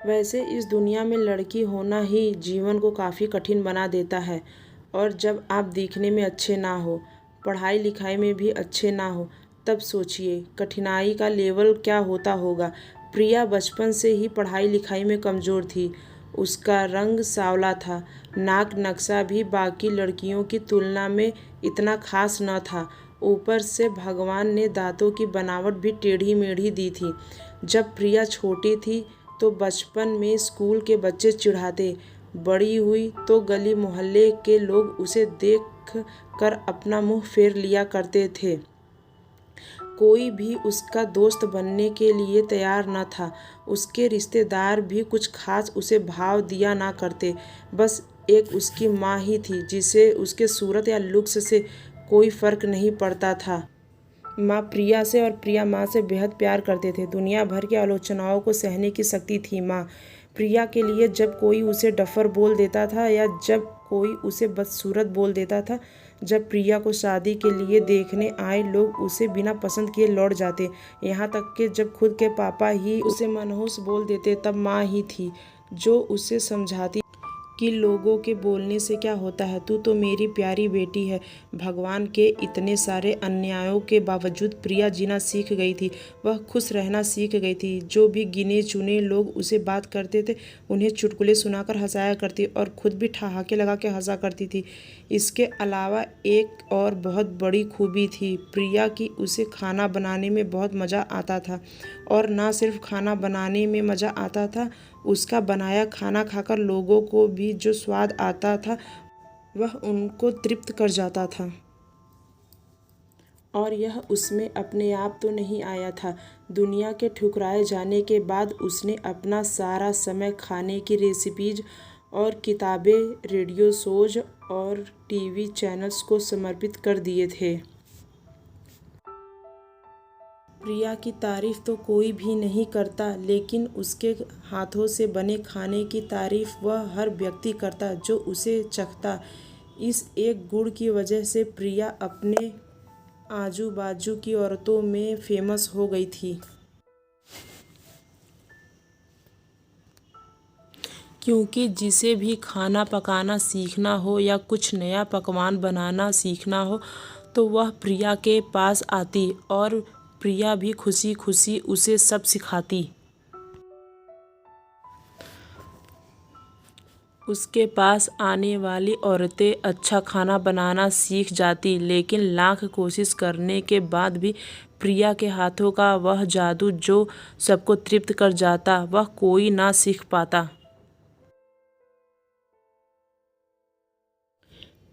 वैसे इस दुनिया में लड़की होना ही जीवन को काफ़ी कठिन बना देता है। और जब आप दिखने में अच्छे ना हो, पढ़ाई लिखाई में भी अच्छे ना हो, तब सोचिए कठिनाई का लेवल क्या होता होगा। प्रिया बचपन से ही पढ़ाई लिखाई में कमज़ोर थी। उसका रंग सांवला था, नाक नक्शा भी बाकी लड़कियों की तुलना में इतना खास न था। ऊपर से भगवान ने दांतों की बनावट भी टेढ़ी मेढ़ी दी थी। जब प्रिया छोटी थी तो बचपन में स्कूल के बच्चे चिढ़ाते, बड़ी हुई तो गली मोहल्ले के लोग उसे देख कर अपना मुंह फेर लिया करते थे। कोई भी उसका दोस्त बनने के लिए तैयार न था। उसके रिश्तेदार भी कुछ खास उसे भाव दिया ना करते। बस एक उसकी माँ ही थी जिसे उसके सूरत या लुक्स से कोई फर्क नहीं पड़ता था। माँ प्रिया से और प्रिया माँ से बेहद प्यार करते थे। दुनिया भर की आलोचनाओं को सहने की शक्ति थी माँ प्रिया के लिए। जब कोई उसे डफर बोल देता था या जब कोई उसे बदसूरत बोल देता था, जब प्रिया को शादी के लिए देखने आए लोग उसे बिना पसंद किए लौट जाते, यहाँ तक कि जब खुद के पापा ही उसे मनहूस बोल देते, तब माँ ही थी जो उसे समझाती कि लोगों के बोलने से क्या होता है, तू तो मेरी प्यारी बेटी है। भगवान के इतने सारे अन्यायों के बावजूद प्रिया जीना सीख गई थी। वह खुश रहना सीख गई थी। जो भी गिने चुने लोग उसे बात करते थे, उन्हें चुटकुले सुनाकर हंसाया करती और खुद भी ठहाके लगा के हंसा करती थी। इसके अलावा एक और बहुत बड़ी खूबी थी प्रिया की, उसे खाना बनाने में बहुत मज़ा आता था। और ना सिर्फ खाना बनाने में मज़ा आता था, उसका बनाया खाना खाकर लोगों को भी जो स्वाद आता था वह उनको तृप्त कर जाता था। और यह उसमें अपने आप तो नहीं आया था। दुनिया के ठुकराए जाने के बाद उसने अपना सारा समय खाने की रेसिपीज और किताबें, रेडियो शोज और टीवी चैनल्स को समर्पित कर दिए थे। प्रिया की तारीफ़ तो कोई भी नहीं करता, लेकिन उसके हाथों से बने खाने की तारीफ़ वह हर व्यक्ति करता जो उसे चखता। इस एक गुण की वजह से प्रिया अपने आजू बाजू की औरतों में फेमस हो गई थी। क्योंकि जिसे भी खाना पकाना सीखना हो या कुछ नया पकवान बनाना सीखना हो तो वह प्रिया के पास आती और प्रिया भी खुशी खुशी उसे सब सिखाती। उसके पास आने वाली औरतें अच्छा खाना बनाना सीख जाती, लेकिन लाख कोशिश करने के बाद भी प्रिया के हाथों का वह जादू जो सबको तृप्त कर जाता, वह कोई ना सीख पाता।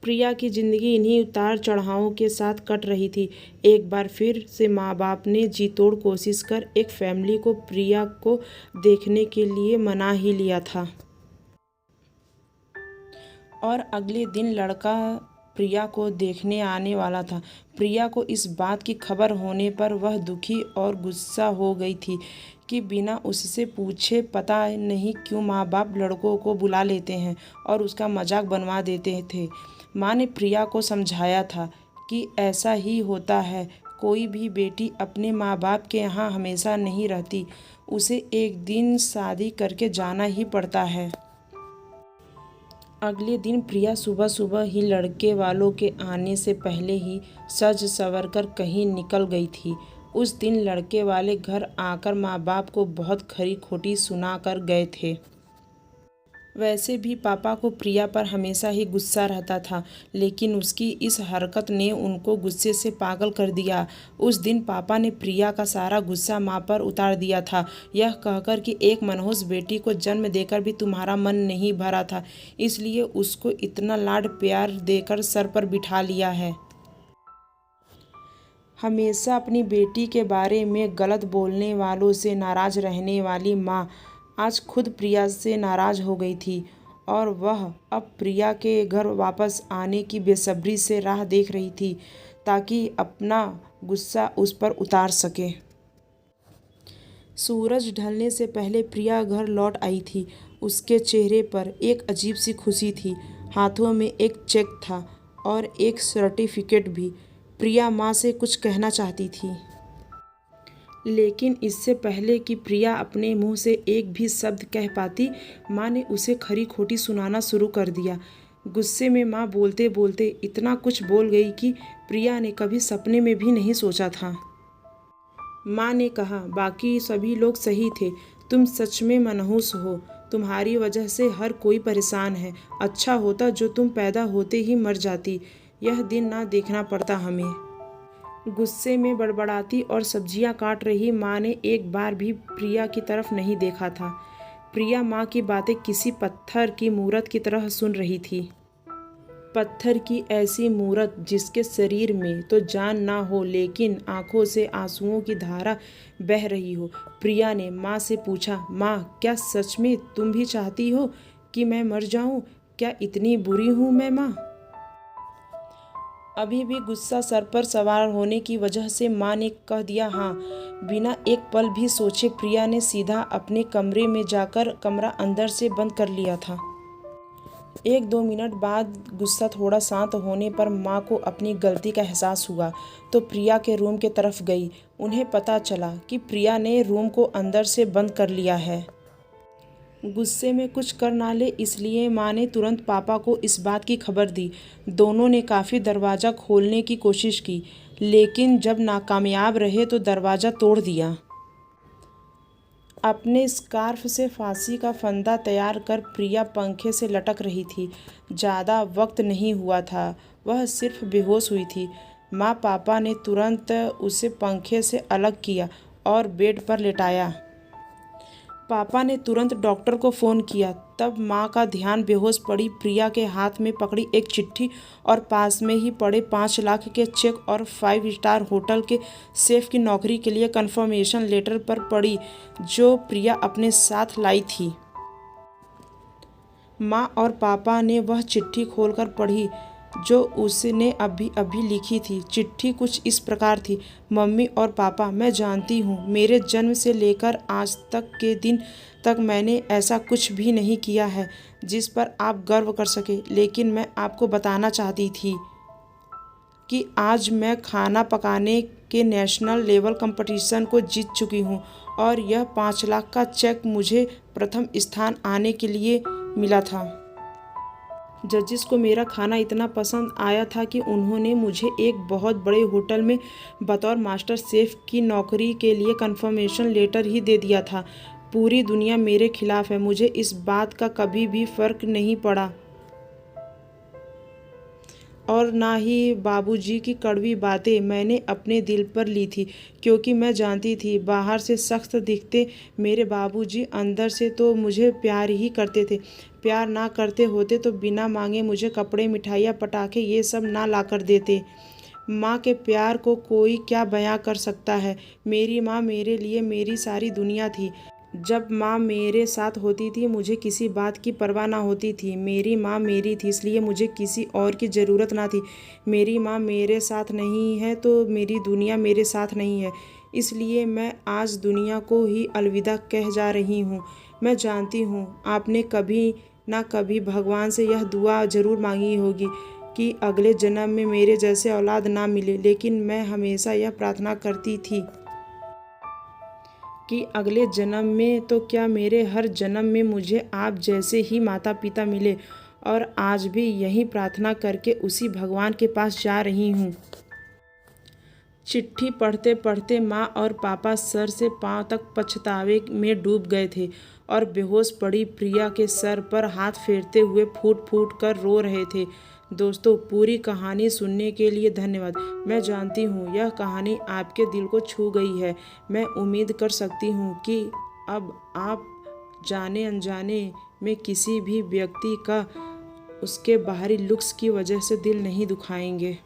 प्रिया की ज़िंदगी इन्हीं उतार चढ़ावों के साथ कट रही थी। एक बार फिर से माँ बाप ने जी तोड़ कोशिश कर एक फैमिली को प्रिया को देखने के लिए मना ही लिया था। और अगले दिन लड़का प्रिया को देखने आने वाला था। प्रिया को इस बात की खबर होने पर वह दुखी और गुस्सा हो गई थी कि बिना उससे पूछे पता नहीं क्यों माँ बाप लड़कों को बुला लेते हैं और उसका मजाक बनवा देते थे। माँ ने प्रिया को समझाया था कि ऐसा ही होता है, कोई भी बेटी अपने माँ बाप के यहाँ हमेशा नहीं रहती, उसे एक दिन शादी करके जाना ही पड़ता है। अगले दिन प्रिया सुबह सुबह ही लड़के वालों के आने से पहले ही सज संवर कर कहीं निकल गई थी। उस दिन लड़के वाले घर आकर माँ बाप को बहुत खरी खोटी सुना कर गए थे। वैसे भी पापा को प्रिया पर हमेशा ही गुस्सा रहता था, लेकिन उसकी इस हरकत ने उनको गुस्से से पागल कर दिया। उस दिन पापा ने प्रिया का सारा गुस्सा माँ पर उतार दिया था, यह कहकर कि एक मनहूस बेटी को जन्म देकर भी तुम्हारा मन नहीं भरा था, इसलिए उसको इतना लाड प्यार देकर सर पर बिठा लिया है। हमेशा अपनी बेटी के बारे में गलत बोलने वालों से नाराज़ रहने वाली माँ आज खुद प्रिया से नाराज़ हो गई थी और वह अब प्रिया के घर वापस आने की बेसब्री से राह देख रही थी ताकि अपना गुस्सा उस पर उतार सके। सूरज ढलने से पहले प्रिया घर लौट आई थी। उसके चेहरे पर एक अजीब सी खुशी थी। हाथों में एक चेक था और एक सर्टिफिकेट भी। प्रिया माँ से कुछ कहना चाहती थी, लेकिन इससे पहले कि प्रिया अपने मुंह से एक भी शब्द कह पाती, माँ ने उसे खरी खोटी सुनाना शुरू कर दिया। गुस्से में माँ बोलते बोलते इतना कुछ बोल गई कि प्रिया ने कभी सपने में भी नहीं सोचा था। माँ ने कहा, बाकी सभी लोग सही थे, तुम सच में मनहूस हो। तुम्हारी वजह से हर कोई परेशान है। अच्छा होता जो तुम पैदा होते ही मर जाती, यह दिन ना देखना पड़ता हमें। गुस्से में बड़बड़ाती और सब्जियां काट रही माँ ने एक बार भी प्रिया की तरफ नहीं देखा था। प्रिया माँ की बातें किसी पत्थर की मूरत की तरह सुन रही थी। पत्थर की ऐसी मूरत जिसके शरीर में तो जान ना हो, लेकिन आंखों से आंसुओं की धारा बह रही हो। प्रिया ने माँ से पूछा, माँ, क्या सच में तुम भी चाहती हो कि मैं मर जाऊं? क्या इतनी बुरी हूं मैं माँ? अभी भी गुस्सा सर पर सवार होने की वजह से माँ ने कह दिया हाँ। बिना एक पल भी सोचे प्रिया ने सीधा अपने कमरे में जाकर कमरा अंदर से बंद कर लिया था। 1-2 मिनट बाद गुस्सा थोड़ा शांत होने पर माँ को अपनी गलती का एहसास हुआ तो प्रिया के रूम के तरफ गई। उन्हें पता चला कि प्रिया ने रूम को अंदर से बंद कर लिया है। गुस्से में कुछ कर ना ले इसलिए माँ ने तुरंत पापा को इस बात की खबर दी। दोनों ने काफ़ी दरवाज़ा खोलने की कोशिश की, लेकिन जब नाकामयाब रहे तो दरवाज़ा तोड़ दिया। अपने स्कार्फ से फांसी का फंदा तैयार कर प्रिया पंखे से लटक रही थी। ज़्यादा वक्त नहीं हुआ था, वह सिर्फ बेहोश हुई थी। माँ पापा ने तुरंत उसे पंखे से अलग किया और बेड पर लेटाया। पापा ने तुरंत डॉक्टर को फ़ोन किया। तब माँ का ध्यान बेहोश पड़ी प्रिया के हाथ में पकड़ी एक चिट्ठी और पास में ही पड़े 5 लाख के चेक और 5 स्टार होटल के शेफ की नौकरी के लिए कन्फर्मेशन लेटर पर पड़ी, जो प्रिया अपने साथ लाई थी। माँ और पापा ने वह चिट्ठी खोलकर पढ़ी जो उसने अभी अभी लिखी थी। चिट्ठी कुछ इस प्रकार थी, मम्मी और पापा, मैं जानती हूँ मेरे जन्म से लेकर आज तक के दिन तक मैंने ऐसा कुछ भी नहीं किया है जिस पर आप गर्व कर सके, लेकिन मैं आपको बताना चाहती थी कि आज मैं खाना पकाने के नेशनल लेवल कंपटीशन को जीत चुकी हूँ और यह 5 लाख का चेक मुझे प्रथम स्थान आने के लिए मिला था। जजेस को मेरा खाना इतना पसंद आया था कि उन्होंने मुझे एक बहुत बड़े होटल में बतौर मास्टर शेफ की नौकरी के लिए कन्फर्मेशन लेटर ही दे दिया था। पूरी दुनिया मेरे खिलाफ है, मुझे इस बात का कभी भी फर्क नहीं पड़ा और ना ही बाबूजी की कड़वी बातें मैंने अपने दिल पर ली थी, क्योंकि मैं जानती थी बाहर से सख्त दिखते मेरे बाबूजी अंदर से तो मुझे प्यार ही करते थे। प्यार ना करते होते तो बिना मांगे मुझे कपड़े, मिठाइयाँ, पटाखे ये सब ना ला कर देते। माँ के प्यार को कोई क्या बयां कर सकता है। मेरी माँ मेरे लिए मेरी सारी दुनिया थी। जब माँ मेरे साथ होती थी मुझे किसी बात की परवाह ना होती थी। मेरी माँ मेरी थी, इसलिए मुझे किसी और की ज़रूरत ना थी। मेरी माँ मेरे साथ नहीं है तो मेरी दुनिया मेरे साथ नहीं है, इसलिए मैं आज दुनिया को ही अलविदा कह जा रही हूँ। मैं जानती हूँ आपने कभी ना कभी भगवान से यह दुआ ज़रूर मांगी होगी कि अगले जन्म में मेरे जैसे औलाद ना मिले, लेकिन मैं हमेशा यह प्रार्थना करती थी कि अगले जन्म में तो क्या मेरे हर जन्म में मुझे आप जैसे ही माता पिता मिले, और आज भी यही प्रार्थना करके उसी भगवान के पास जा रही हूँ। चिट्ठी पढ़ते पढ़ते माँ और पापा सर से पाँव तक पछतावे में डूब गए थे और बेहोश पड़ी प्रिया के सर पर हाथ फेरते हुए फूट फूट कर रो रहे थे। दोस्तों, पूरी कहानी सुनने के लिए धन्यवाद। मैं जानती हूँ यह कहानी आपके दिल को छू गई है। मैं उम्मीद कर सकती हूँ कि अब आप जाने अनजाने में किसी भी व्यक्ति का उसके बाहरी लुक्स की वजह से दिल नहीं दुखाएंगे।